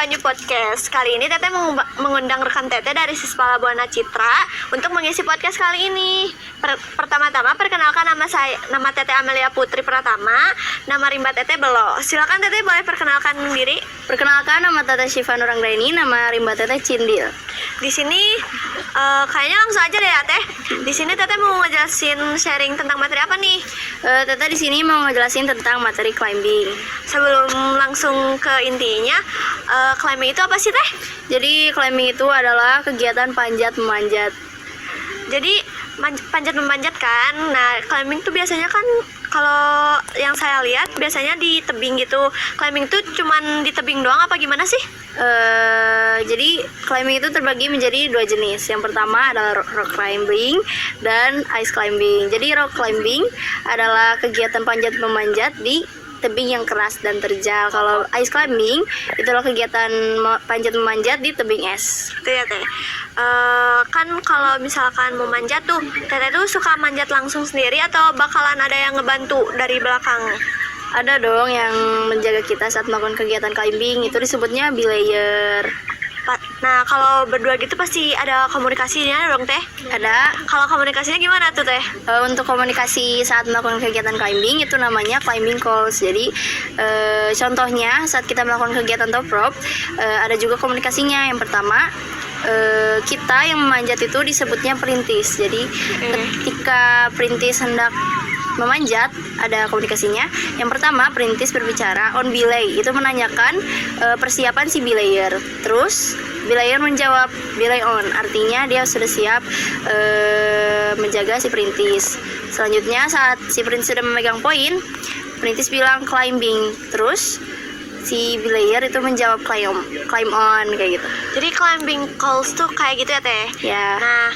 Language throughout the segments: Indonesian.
Lanjut Podcast. Kali ini Teteh mengundang rekan Teteh dari Sispala Buana Citra untuk mengisi podcast kali ini. Pertama-tama perkenalkan nama Teteh Amelia Putri Pratama, nama rimba Teteh Belo. Silakan Teteh boleh perkenalkan diri. Perkenalkan, nama Teteh Syifa Nuranggraini, nama rimba Teteh Cindil. Di sini kayaknya langsung aja deh ya Teh. Di sini Teteh mau ngejelasin sharing tentang materi apa nih? Teteh di sini mau ngejelasin tentang materi climbing. Sebelum langsung ke intinya, climbing itu apa sih Teh? Jadi climbing itu adalah kegiatan panjat memanjat. Jadi panjat memanjat kan. Nah, climbing tuh biasanya kan kalau yang saya lihat biasanya di tebing gitu. Climbing tuh cuman di tebing doang apa gimana sih? Jadi climbing itu terbagi menjadi dua jenis. Yang pertama adalah rock climbing dan ice climbing. Jadi rock climbing adalah kegiatan panjat memanjat di tebing yang keras dan terjal. Kalau ice climbing itulah kegiatan panjat memanjat di tebing es. Tuh ya Teh. Kan kalau misalkan mau manjat tuh, Teteh tuh suka manjat langsung sendiri atau bakalan ada yang ngebantu dari belakang? Ada dong yang menjaga kita saat melakukan kegiatan climbing, itu disebutnya belayer. Nah, kalau berdua gitu pasti ada komunikasinya dong Teh? Ada. Kalau komunikasinya gimana tuh Teh? Untuk komunikasi saat melakukan kegiatan climbing itu namanya climbing calls. Jadi contohnya saat kita melakukan kegiatan top rope, ada juga komunikasinya. Yang pertama, kita yang memanjat itu disebutnya perintis. Jadi ketika perintis hendak memanjat, ada komunikasinya. Yang pertama, perintis berbicara on belay, itu menanyakan persiapan si belayer. Terus belayer menjawab belay on, artinya dia sudah siap menjaga si perintis. Selanjutnya saat si perintis sudah memegang poin, perintis bilang climbing, terus si belayer itu menjawab climb on, kayak gitu. Jadi climbing calls tuh kayak gitu ya Teh? Ya. Nah,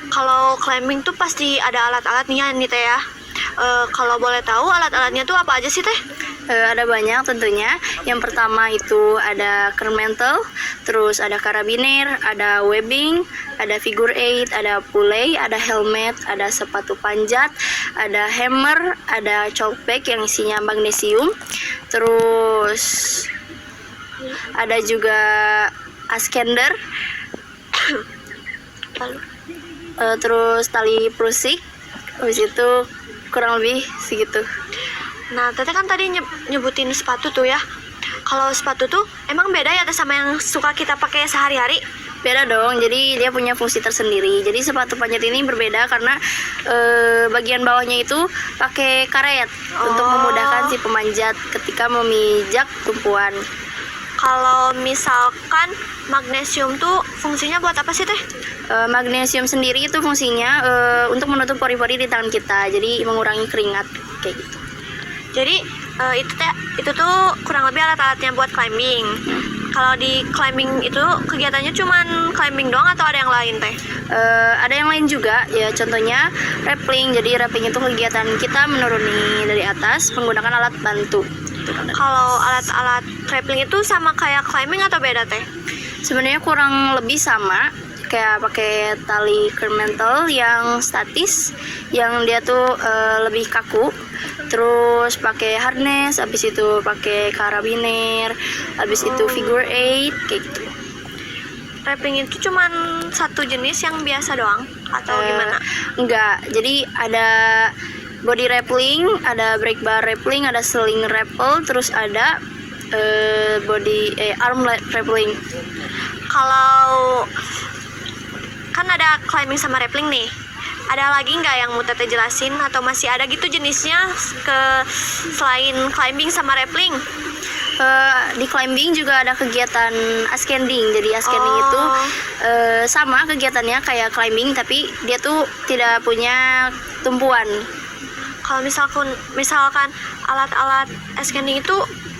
kalau climbing tuh pasti ada alat-alatnya nih Teh ya. Kalau boleh tahu alat-alatnya tuh apa aja sih Teh? Ada banyak tentunya. Yang pertama itu ada kermentel, terus ada karabiner, ada webbing, ada figure eight, ada pulley, ada helmet, ada sepatu panjat, ada hammer, ada chalk bag yang isinya magnesium, terus ada juga askender, terus tali prusik, habis itu kurang lebih segitu. Nah, Teteh kan tadi nyebutin sepatu tuh ya. Kalau sepatu tuh emang beda ya Teh sama yang suka kita pakai sehari-hari? Beda dong, jadi dia punya fungsi tersendiri. Jadi sepatu panjat ini berbeda karena bagian bawahnya itu pakai karet untuk memudahkan si pemanjat ketika memijak tumpuan. Kalau misalkan magnesium tuh fungsinya buat apa sih Teh? Magnesium sendiri itu fungsinya untuk menutup pori-pori di tangan kita, jadi mengurangi keringat kayak gitu. Jadi itu tuh kurang lebih alat-alatnya buat climbing. Kalau di climbing itu kegiatannya cuman climbing doang atau ada yang lain Teh? Ada yang lain juga ya, contohnya rappelling. Jadi rappelling itu kegiatan kita menuruni dari atas menggunakan alat bantu. Kalau alat-alat rappelling itu sama kayak climbing atau beda Teh? Sebenarnya kurang lebih sama, kayak pakai tali kermentel yang statis, yang dia tuh lebih kaku. Terus pakai harness, habis itu pakai karabiner, habis itu figure eight kayak gitu. Rappelling itu cuman satu jenis yang biasa doang atau gimana? Enggak, jadi ada body rappelling, ada brake bar rappelling, ada sling rappel, terus ada arm rappelling. Kalau kan ada climbing sama rappelling nih, ada lagi nggak yang mau Teteh jelasin atau masih ada gitu jenisnya selain climbing sama rappelling? Di climbing juga ada kegiatan ascending. Jadi ascending itu sama kegiatannya kayak climbing, tapi dia tuh tidak punya tumpuan. Kalau misalkan alat-alat ascending itu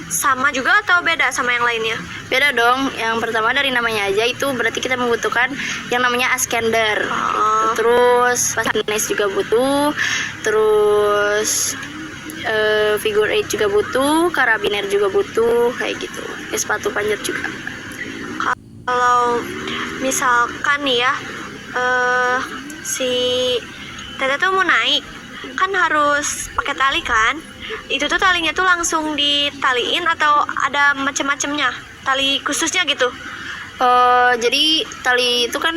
sama juga atau beda sama yang lainnya? Beda dong. Yang pertama dari namanya aja itu berarti kita membutuhkan yang namanya askender. Terus harness juga butuh. Terus figure eight juga butuh, karabiner juga butuh, kayak gitu. Sepatu panjat juga. Kalau misalkan nih ya, si Teteh tuh mau naik. kan harus pakai tali kan? Itu tuh talinya tuh langsung ditaliin atau ada macam-macamnya? Tali khususnya gitu? Jadi tali itu kan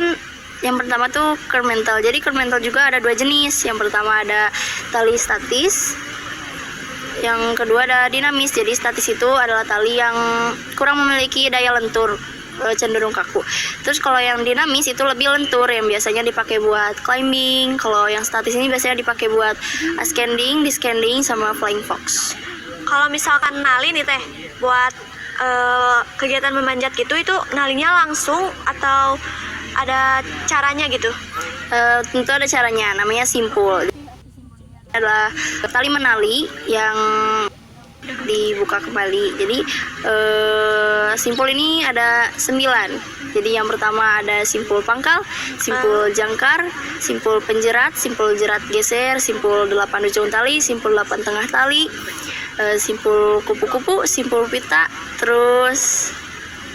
yang pertama tuh curve mental. Jadi curve mental juga ada dua jenis. Yang pertama ada tali statis, yang kedua ada dinamis. Jadi statis itu adalah tali yang kurang memiliki daya lentur, cenderung kaku. Terus kalau yang dinamis itu lebih lentur, yang biasanya dipakai buat climbing. Kalau yang statis ini biasanya dipakai buat ascending, descending, sama flying fox. Kalau misalkan nali nih teh buat kegiatan memanjat gitu, itu nalinya langsung atau ada caranya gitu? Tentu ada caranya, namanya simpul. Adalah tali menali yang dibuka kembali. Jadi simpul ini ada 9. Jadi yang pertama ada simpul pangkal, simpul jangkar, simpul penjerat, simpul jerat geser, simpul 8 ujung tali, simpul 8 tengah tali, simpul kupu-kupu, simpul pita, terus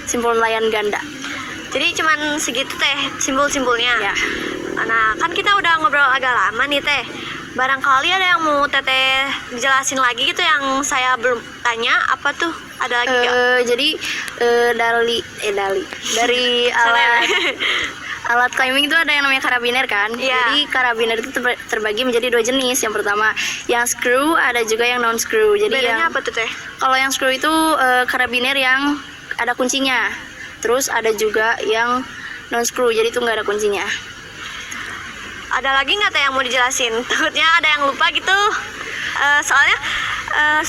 simpul nelayan ganda. Jadi cuman segitu teh simpul-simpulnya. Ya. Nah, kan kita udah ngobrol agak lama nih teh. Barangkali ada yang mau teteh jelasin lagi gitu yang saya belum tanya, apa tuh? Ada lagi nggak? Jadi dari alat climbing itu ada yang namanya karabiner kan? Iya. Jadi karabiner itu terbagi menjadi dua jenis. Yang pertama yang screw, ada juga yang non screw. Jadi Bedanya yang apa tuh teh? kalau yang screw itu karabiner yang ada kuncinya. Terus ada juga yang non screw, jadi itu nggak ada kuncinya. Ada lagi nggak teh yang mau dijelasin? Takutnya ada yang lupa gitu. Soalnya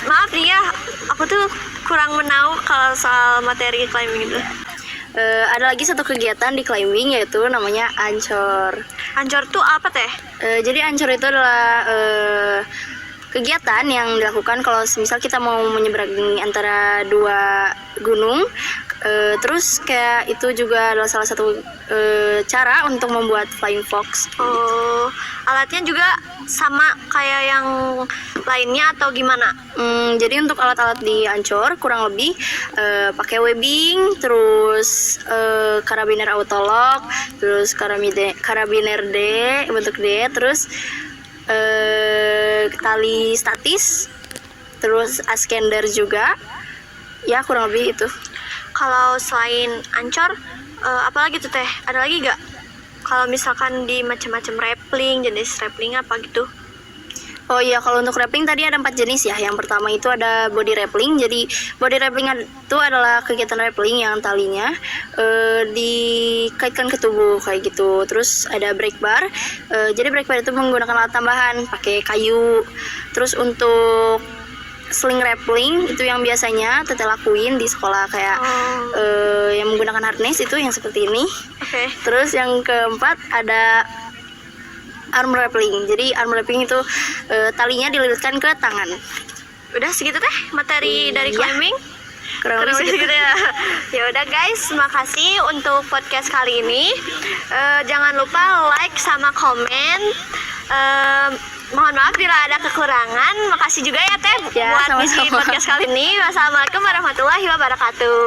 maaf nih ya, aku tuh kurang menahu kalau soal materi climbing itu. Ada lagi satu kegiatan di climbing, yaitu namanya ancor. Ancor tuh apa teh? Jadi ancor itu adalah kegiatan yang dilakukan kalau misal kita mau menyeberangi antara dua gunung. Terus kayak itu juga adalah salah satu cara untuk membuat flying fox. Oh, alatnya juga sama kayak yang lainnya atau gimana? Jadi untuk alat-alat di ancor kurang lebih pakai webbing, terus karabiner autolock, terus karabiner D bentuk D, terus tali statis, terus askender juga. Ya kurang lebih itu. Kalau selain ancor, apalagi tuh teh? Ada lagi gak? Kalau misalkan di macam-macam rappelling, jenis rappelling apa gitu? Oh iya, kalau untuk rappelling tadi ada 4 jenis ya. Yang pertama itu ada body rappelling. Jadi body rappelling itu adalah kegiatan rappelling yang talinya dikaitkan ke tubuh kayak gitu. Terus ada brake bar. Jadi brake bar itu menggunakan alat tambahan, pakai kayu. Terus untuk sling rappelling itu yang biasanya teteh lakuin di sekolah kayak yang menggunakan harness, itu yang seperti ini. Oke. Terus yang keempat ada arm rappelling. Jadi arm rappelling itu talinya dililitkan ke tangan. Udah segitu teh materi dari Iya. climbing? Kurang Kurang lebih lebih segitu. segitu ya. Ya udah guys, makasih untuk podcast kali ini. Jangan lupa like sama komen. Mohon maaf bila ada kekurangan. Makasih juga ya teh Ya, buat ngisi sama-sama. podcast kali ini. Wassalamualaikum warahmatullahi wabarakatuh.